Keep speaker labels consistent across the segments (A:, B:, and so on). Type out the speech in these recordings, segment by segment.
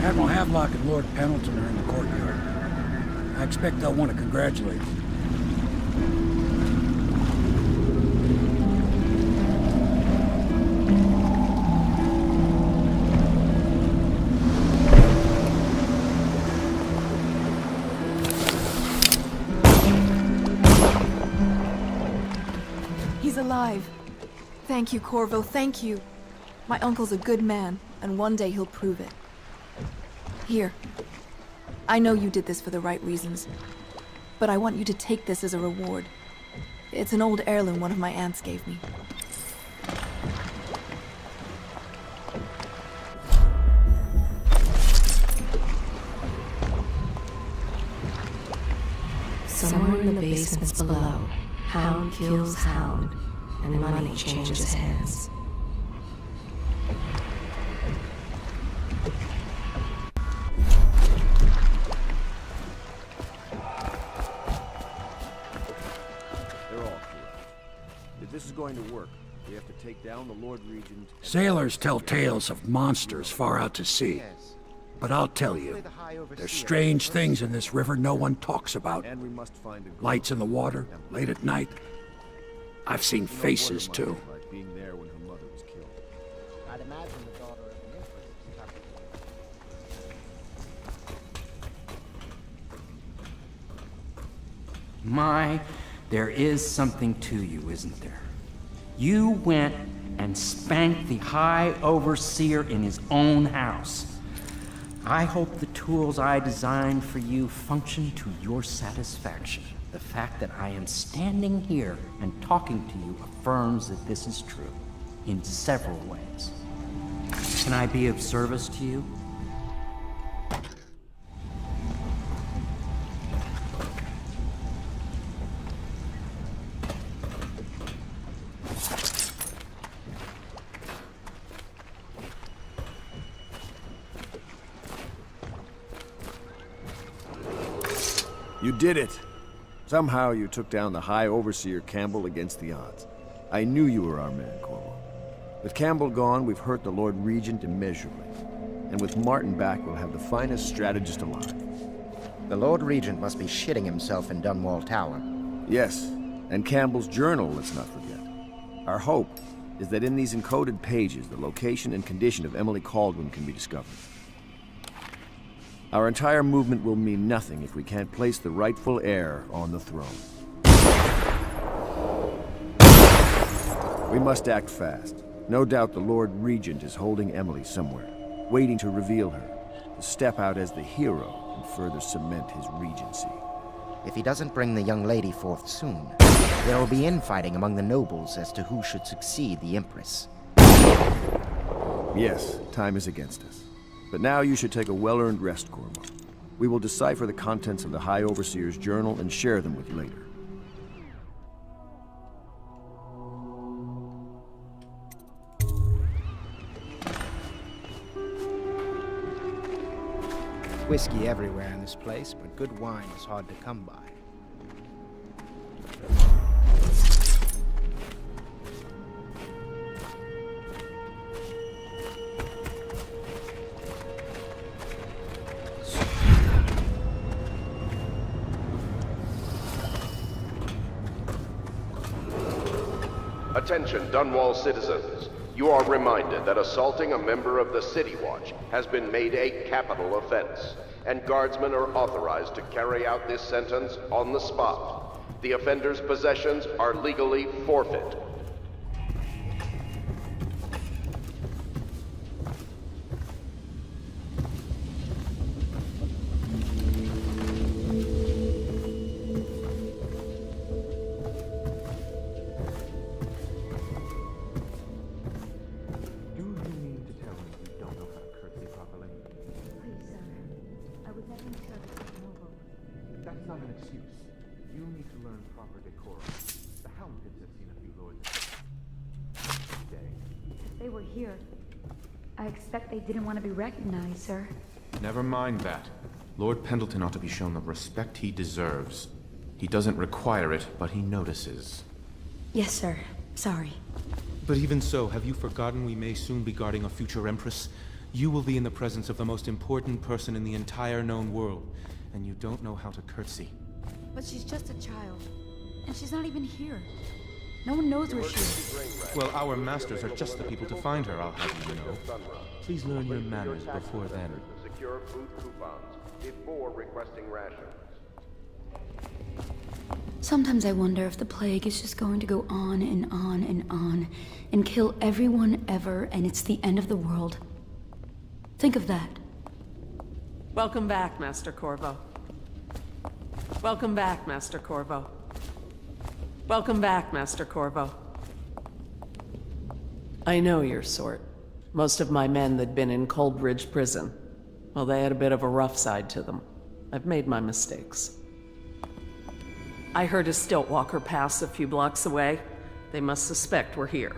A: Admiral Havelock and Lord Pendleton are in the courtyard. I expect they'll want to congratulate you.
B: He's alive. Thank you, Corvo, thank you. My uncle's a good man, and one day he'll prove it. Here. I know you did this for the right reasons, but I want you to take this as a reward. It's an old heirloom one of my aunts gave me.
C: Somewhere in the basements below, hound kills hound, and money changes hands.
D: They're all clear. If this is going to work, we have to take down the Lord Regent.
A: Sailors tell tales of monsters far out to sea. But I'll tell you, there's strange things in this river no one talks about.
D: And we must find a
A: Lights in the water, late at night. I've seen faces, too.
D: like being there when her mother was killed.
E: I'd imagine the daughter of an empress is
F: My, there is something to you, isn't there? You went and spanked the High Overseer in his own house. I hope the tools I designed for you function to your satisfaction. The fact that I am standing here and talking to you affirms that this is true, in several ways. Can I be of service to you?
D: You did it! Somehow you took down the High Overseer Campbell against the odds. I knew you were our man, Corvo. With Campbell gone, we've hurt the Lord Regent immeasurably. And with Martin back, we'll have the finest strategist alive.
E: The Lord Regent must be shitting himself in Dunwall Tower.
D: Yes, and Campbell's journal, let's not forget. Our hope is that in these encoded pages, the location and condition of Emily Kaldwin can be discovered. Our entire movement will mean nothing if we can't place the rightful heir on the throne. We must act fast. No doubt the Lord Regent is holding Emily somewhere, waiting to reveal her, to step out as the hero and further cement his regency.
E: If he doesn't bring the young lady forth soon, there will be infighting among the nobles as to who should succeed the Empress.
D: Yes, time is against us. But now you should take a well-earned rest, Corvo. We will decipher the contents of the High Overseer's journal and share them with you later.
G: Whiskey everywhere in this place, but good wine is hard to come by.
H: Attention, Dunwall citizens. You are reminded that assaulting a member of the City Watch has been made a capital offense, and guardsmen are authorized to carry out this sentence on the spot. The offender's possessions are legally forfeit.
I: That's not an excuse. You need to learn proper decorum. The Houndkins have seen a few lords today.
J: If they were here, I expect they didn't want to be recognized, sir.
I: Never mind that. Lord Pendleton ought to be shown the respect he deserves. He doesn't require it, but he notices.
J: Yes, sir. Sorry.
I: But even so, have you forgotten we may soon be guarding a future Empress? You will be in the presence of the most important person in the entire known world, and you don't know how to curtsy.
J: But she's just a child. And she's not even here. No one knows where she is.
I: Well, our masters are just the people to find her, I'll have you know. Please learn your manners before then.
H: Secure food coupons before requesting rations.
J: Sometimes I wonder if the plague is just going to go on and on and on and kill everyone ever, and it's the end of the world. Think of that.
K: Welcome back, Master Corvo. Welcome back, Master Corvo. Welcome back, Master Corvo. I know your sort. Most of my men that'd been in Coldbridge Prison. Well, they had a bit of a rough side to them. I've made my mistakes. I heard a stilt walker pass a few blocks away. They must suspect we're here.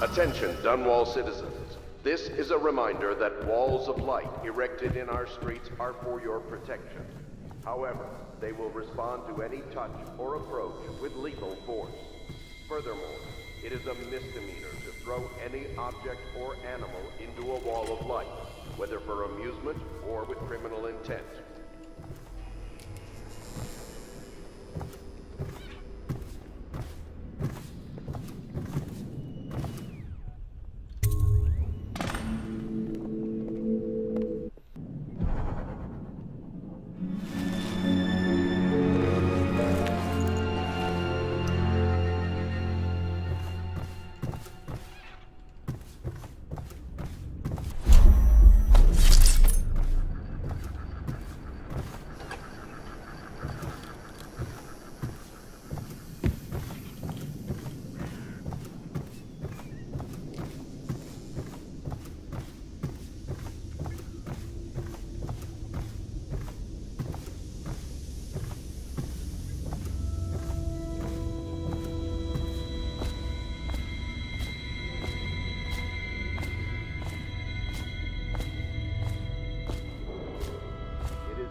H: Attention, Dunwall citizens. This is a reminder that walls of light erected in our streets are for your protection. However, they will respond to any touch or approach with lethal force. Furthermore, it is a misdemeanor to throw any object or animal into a wall of light, whether for amusement or with criminal intent.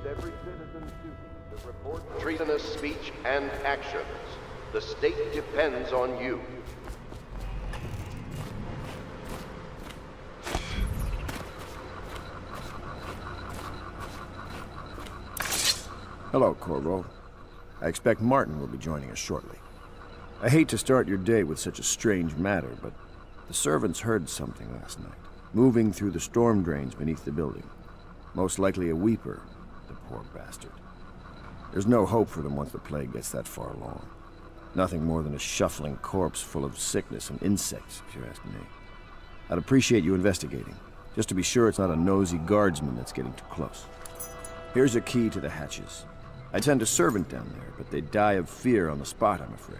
H: Every citizen's duty to report treasonous speech and actions. The state depends on you.
D: Hello, Corvo. I expect Martin will be joining us shortly. I hate to start your day with such a strange matter, but the servants heard something last night, moving through the storm drains beneath the building. Most likely a weeper. The poor bastard. There's no hope for them once the plague gets that far along. Nothing more than a shuffling corpse full of sickness and insects, if you ask me. I'd appreciate you investigating, just to be sure it's not a nosy guardsman that's getting too close. Here's a key to the hatches. I'd send a servant down there, but they'd die of fear on the spot, I'm afraid.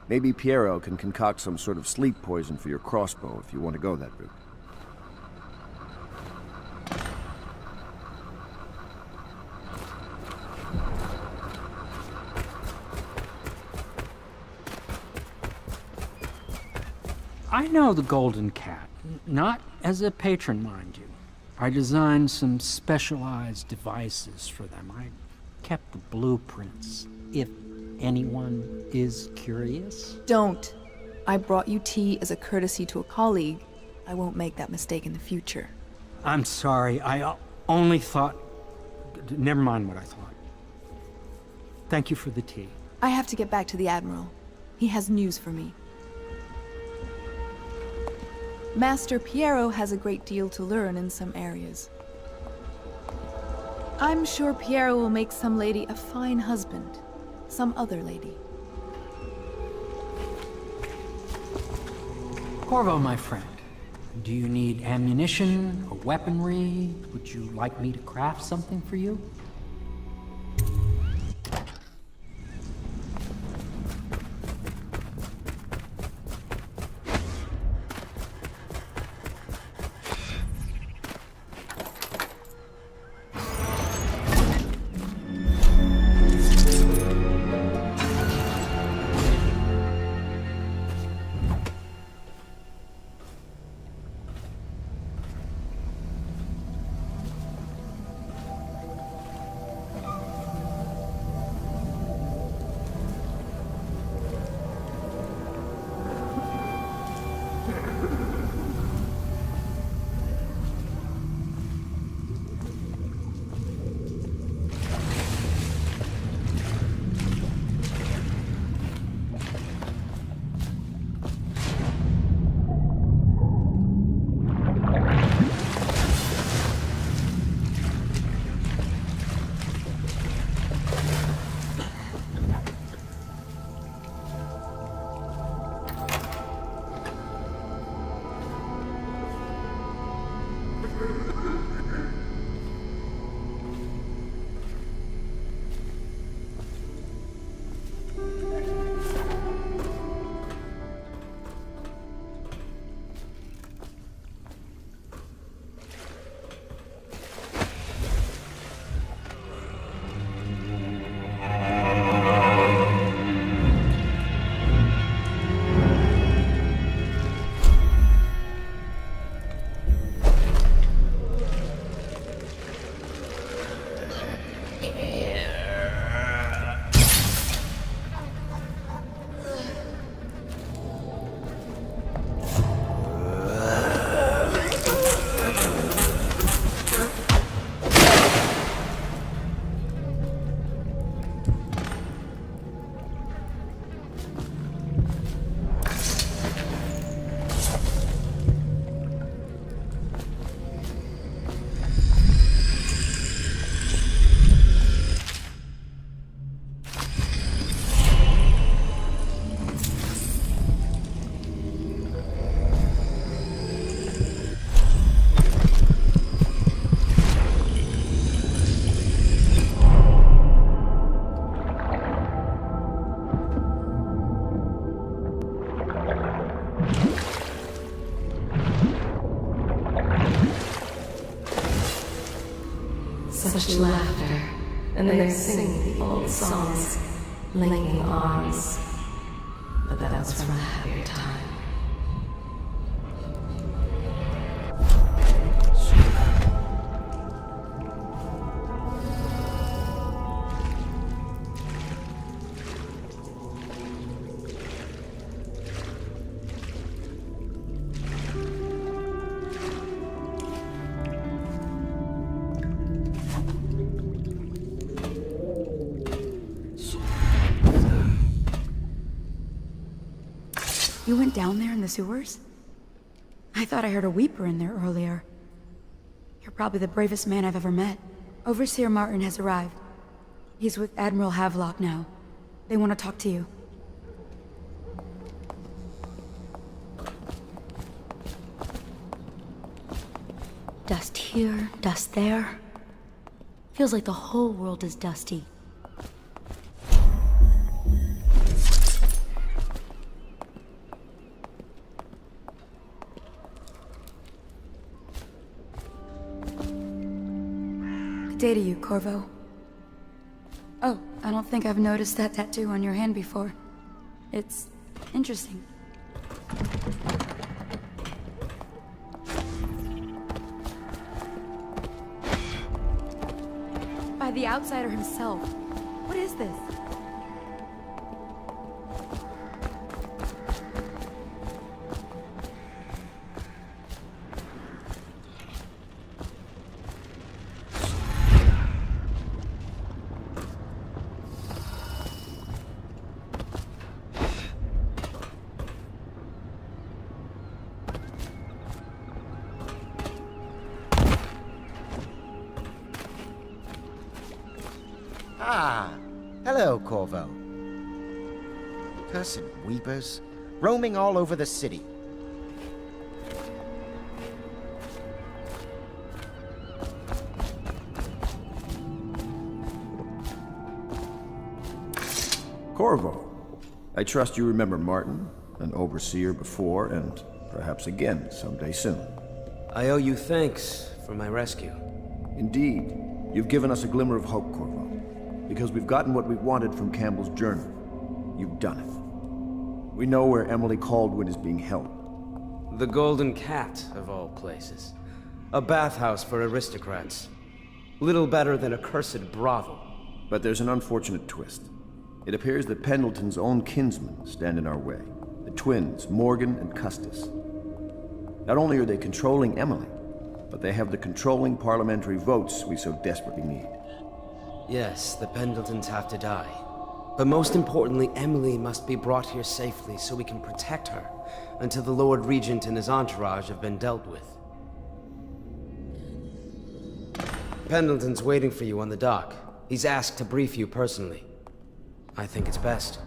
D: Maybe Piero can concoct some sort of sleep poison for your crossbow if you want to go that route.
F: I know the Golden Cat, not as a patron, mind you. I designed some specialized devices for them. I kept the blueprints, if anyone is curious.
B: Don't. I brought you tea as a courtesy to a colleague. I won't make that mistake in the future.
F: I'm sorry, I only thought... Never mind what I thought. Thank you for the tea.
B: I have to get back to the Admiral. He has news for me. Master Piero has a great deal to learn in some areas. I'm sure Piero will make some lady a fine husband. Some other lady.
F: Corvo, my friend, do you need ammunition or weaponry? Would you like me to craft something for you?
C: Hushed laughter, and they sing the old songs, linking arms. But that was from a happier time.
J: You went down there in the sewers? I thought I heard a weeper in there earlier. You're probably the bravest man I've ever met. Overseer Martin has arrived. He's with Admiral Havelock now. They want to talk to you. Dust here, dust there. Feels like the whole world is dusty. Good day to you, Corvo. Oh, I don't think I've noticed that tattoo on your hand before. It's interesting. By the outsider himself. What is this?
E: Ah, hello, Corvo. Cursed weepers, roaming all over the city.
D: Corvo, I trust you remember Martin, an overseer before, and perhaps again someday soon.
L: I owe you thanks for my rescue.
D: Indeed, you've given us a glimmer of hope, Corvo. Because we've gotten what we wanted from Campbell's journal. You've done it. We know where Emily Caldwin is being held.
L: The Golden Cat, of all places. A bathhouse for aristocrats. Little better than a cursed brothel.
D: But there's an unfortunate twist. It appears that Pendleton's own kinsmen stand in our way. The twins, Morgan and Custis. Not only are they controlling Emily, but they have the controlling parliamentary votes we so desperately need.
L: Yes, the Pendletons have to die. But most importantly, Emily must be brought here safely so we can protect her until the Lord Regent and his entourage have been dealt with. Pendleton's waiting for you on the dock. He's asked to brief you personally. I think it's best.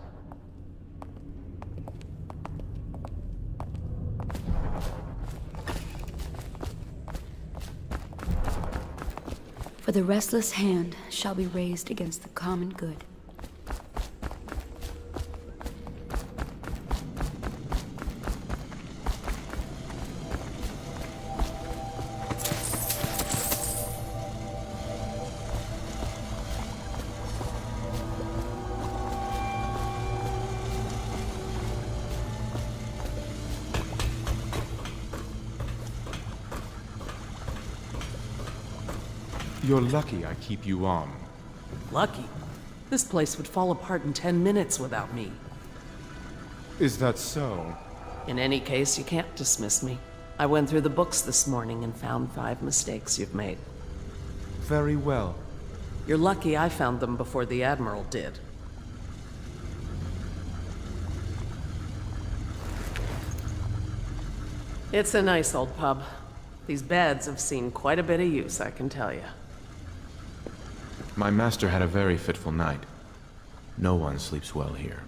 J: For the restless hand shall be raised against the common good.
I: You're lucky I keep you on.
K: Lucky? This place would fall apart in 10 minutes without me.
I: Is that so?
K: In any case, you can't dismiss me. I went through the books this morning and found 5 mistakes you've made.
I: Very well.
K: You're lucky I found them before the Admiral did. It's a nice old pub. These beds have seen quite a bit of use, I can tell you.
I: My master had a very fitful night. No one sleeps well here.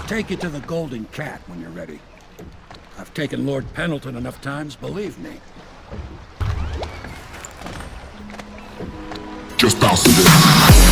A: take you to the Golden Cat when you're ready. I've taken Lord Pendleton enough times, believe me.
M: Just bounce to this.